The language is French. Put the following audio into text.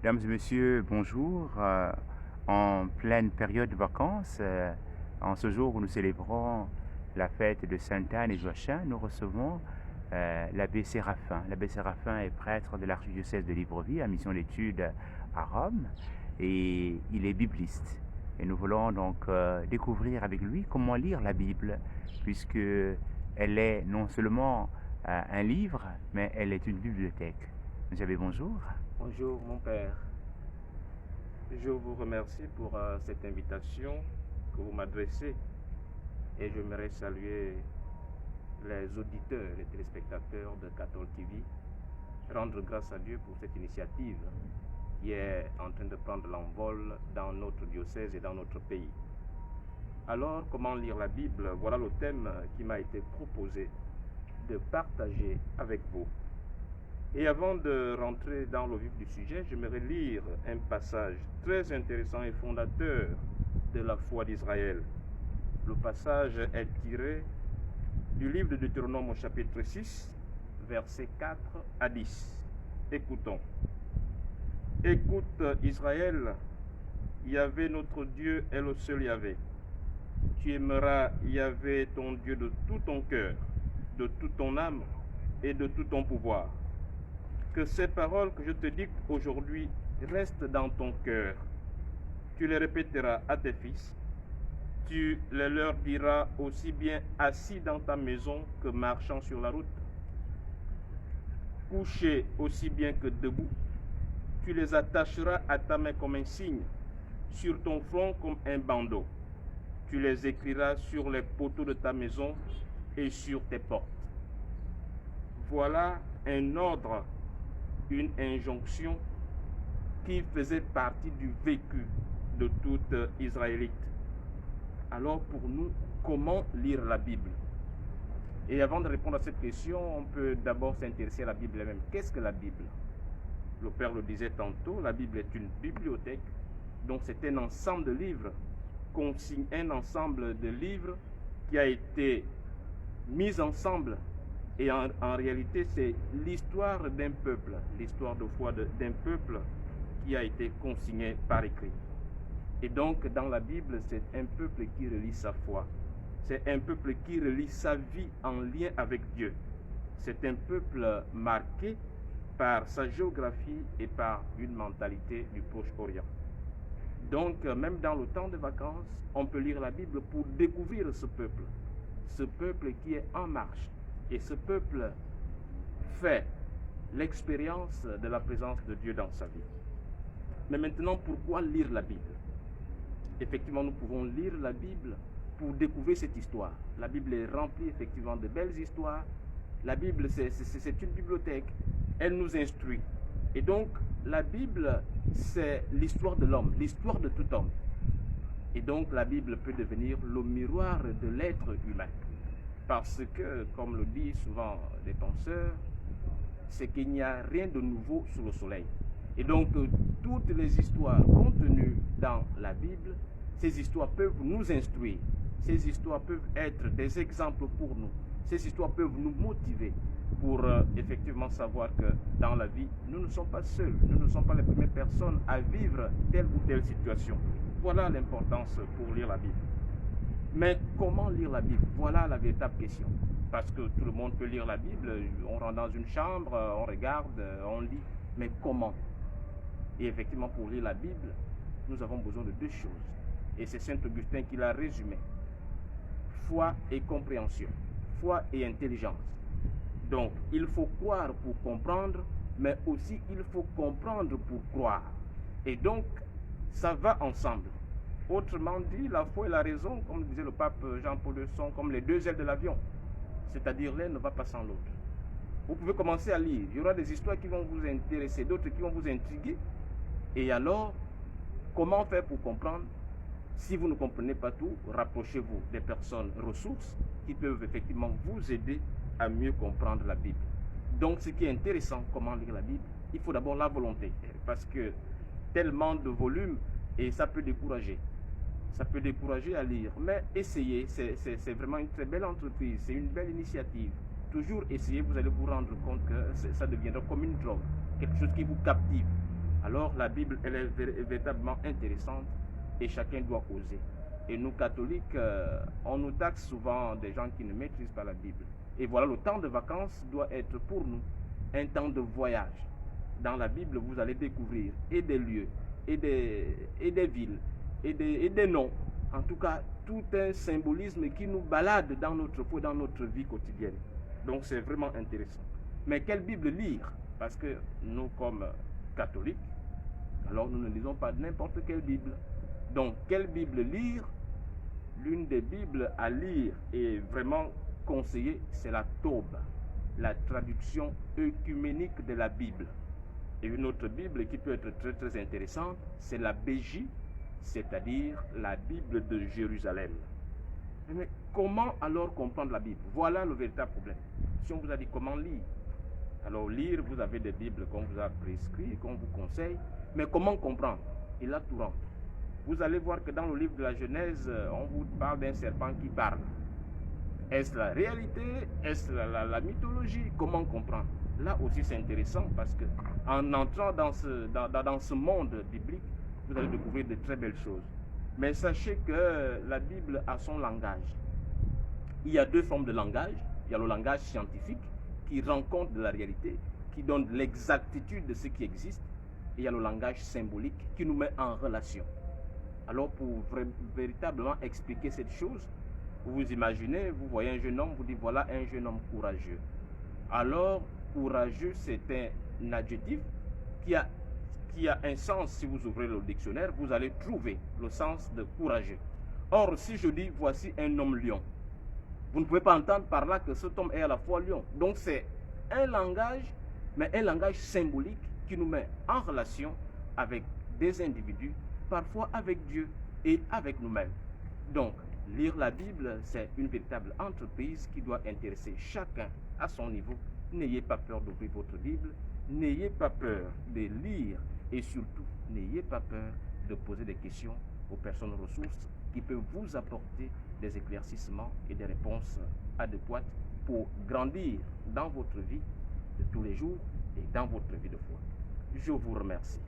Mesdames et messieurs, bonjour. En pleine période de vacances, en ce jour où nous célébrons la fête de Sainte Anne et Joachim, nous recevons l'abbé Séraphin. L'abbé Séraphin est prêtre de l'archidiocèse de Libreville, à mission d'études à Rome, et il est bibliste. Et nous voulons donc découvrir avec lui comment lire la Bible, puisque elle est non seulement un livre, mais elle est une bibliothèque. Monsieur l'abbé, bonjour. Bonjour mon père, je vous remercie pour cette invitation que vous m'adressez et j'aimerais saluer les auditeurs, les téléspectateurs de Cathol TV, rendre grâce à Dieu pour cette initiative qui est en train de prendre l'envol dans notre diocèse et dans notre pays. Alors, comment lire la Bible? Voilà le thème qui m'a été proposé de partager avec vous. Et avant de rentrer dans le vif du sujet, j'aimerais lire un passage très intéressant et fondateur de la foi d'Israël. Le passage est tiré du livre de Deutéronome au chapitre 6, versets 4 à 10. Écoutons. Écoute Israël, Yahvé notre Dieu est le seul Yahvé. Tu aimeras Yahvé ton Dieu de tout ton cœur, de toute ton âme et de tout ton pouvoir. Que ces paroles que je te dicte aujourd'hui restent dans ton cœur. Tu les répéteras à tes fils. Tu les leur diras aussi bien assis dans ta maison que marchant sur la route. Couché aussi bien que debout. Tu les attacheras à ta main comme un signe, sur ton front comme un bandeau. Tu les écriras sur les poteaux de ta maison et sur tes portes. Voilà un ordre, une injonction qui faisait partie du vécu de tout Israélite. Alors pour nous, comment lire la Bible? Et avant de répondre à cette question, on peut d'abord s'intéresser à la Bible elle-même. Qu'est-ce que la Bible? Le Père le disait tantôt, la Bible est une bibliothèque, donc c'est un ensemble de livres, un ensemble de livres qui a été mis ensemble. Et en réalité, c'est l'histoire d'un peuple, l'histoire de foi d'un peuple qui a été consigné par écrit. Et donc, dans la Bible, c'est un peuple qui relie sa foi. C'est un peuple qui relie sa vie en lien avec Dieu. C'est un peuple marqué par sa géographie et par une mentalité du Proche-Orient. Donc, même dans le temps de vacances, on peut lire la Bible pour découvrir ce peuple qui est en marche. Et ce peuple fait l'expérience de la présence de Dieu dans sa vie. Mais maintenant, pourquoi lire la Bible? Effectivement, nous pouvons lire la Bible pour découvrir cette histoire. La Bible est remplie effectivement de belles histoires. La Bible, c'est une bibliothèque. Elle nous instruit. Et donc, la Bible, c'est l'histoire de l'homme, l'histoire de tout homme. Et donc, la Bible peut devenir le miroir de l'être humain. Parce que, comme le disent souvent les penseurs, c'est qu'il n'y a rien de nouveau sous le soleil. Et donc, toutes les histoires contenues dans la Bible, ces histoires peuvent nous instruire. Ces histoires peuvent être des exemples pour nous. Ces histoires peuvent nous motiver pour effectivement savoir que dans la vie, nous ne sommes pas seuls. Nous ne sommes pas les premières personnes à vivre telle ou telle situation. Voilà l'importance pour lire la Bible. Mais comment lire la Bible? Voilà la véritable question. Parce que tout le monde peut lire la Bible, on rentre dans une chambre, on regarde, on lit. Mais comment? Et effectivement, pour lire la Bible, nous avons besoin de deux choses. Et c'est Saint Augustin qui l'a résumé. Foi et compréhension. Foi et intelligence. Donc, il faut croire pour comprendre, mais aussi il faut comprendre pour croire. Et donc, ça va ensemble. Autrement dit, la foi et la raison, comme disait le pape Jean-Paul II, sont comme les deux ailes de l'avion. C'est-à-dire, l'un ne va pas sans l'autre. Vous pouvez commencer à lire. Il y aura des histoires qui vont vous intéresser, d'autres qui vont vous intriguer. Et alors, comment faire pour comprendre? Si vous ne comprenez pas tout, rapprochez-vous des personnes ressources qui peuvent effectivement vous aider à mieux comprendre la Bible. Donc, ce qui est intéressant, comment lire la Bible, il faut d'abord la volonté. Parce que tellement de volumes, et ça peut décourager. Ça peut décourager à lire, mais essayez, c'est vraiment une très belle entreprise, c'est une belle initiative. Toujours essayez, vous allez vous rendre compte que ça deviendra comme une drogue, quelque chose qui vous captive. alors la Bible, elle est véritablement intéressante et chacun doit oser. Et nous, catholiques, on nous taxe souvent des gens qui ne maîtrisent pas la Bible. Et voilà, le temps de vacances doit être pour nous un temps de voyage. Dans la Bible, vous allez découvrir et des lieux, et des villes, et des noms. En tout cas, tout un symbolisme qui nous balade dans notre foi, dans notre vie quotidienne. Donc c'est vraiment intéressant. Mais quelle Bible lire? Parce que nous, comme catholiques, alors nous ne lisons pas n'importe quelle Bible. Donc, quelle Bible lire? L'une des Bibles à lire et vraiment conseillée, c'est la Taube, la traduction œcuménique de la Bible. Et une autre Bible qui peut être très très intéressante, c'est la BJ, c'est-à-dire la Bible de Jérusalem. Mais comment alors comprendre la Bible? Voilà le véritable problème. Si on vous a dit comment lire, alors lire, vous avez des Bibles qu'on vous a prescrit, qu'on vous conseille, mais comment comprendre? Et là, tout rentre. Vous allez voir que dans le livre de la Genèse, on vous parle d'un serpent qui parle. Est-ce la réalité? Est-ce la mythologie? Comment comprendre? Là aussi, c'est intéressant parce que en entrant dans ce monde biblique, vous allez découvrir de très belles choses. Mais sachez que la Bible a son langage. Il y a deux formes de langage. Il y a le langage scientifique qui rend compte de la réalité, qui donne l'exactitude de ce qui existe. Et il y a le langage symbolique qui nous met en relation. Alors pour véritablement expliquer cette chose, vous vous imaginez, vous voyez un jeune homme, vous dites voilà un jeune homme courageux. Alors courageux, c'est un adjectif qui a un sens. Si vous ouvrez le dictionnaire, vous allez trouver le sens de courageux. Or si je dis voici un homme lion, vous ne pouvez pas entendre par là que cet homme est à la fois lion. Donc c'est un langage, mais un langage symbolique qui nous met en relation avec des individus, parfois avec Dieu et avec nous-mêmes. Donc, lire la Bible, c'est une véritable entreprise qui doit intéresser chacun à son niveau. N'ayez pas peur d'ouvrir votre Bible, n'ayez pas peur de lire et surtout, n'ayez pas peur de poser des questions aux personnes ressources qui peuvent vous apporter des éclaircissements et des réponses adéquates pour grandir dans votre vie de tous les jours et dans votre vie de foi. Je vous remercie.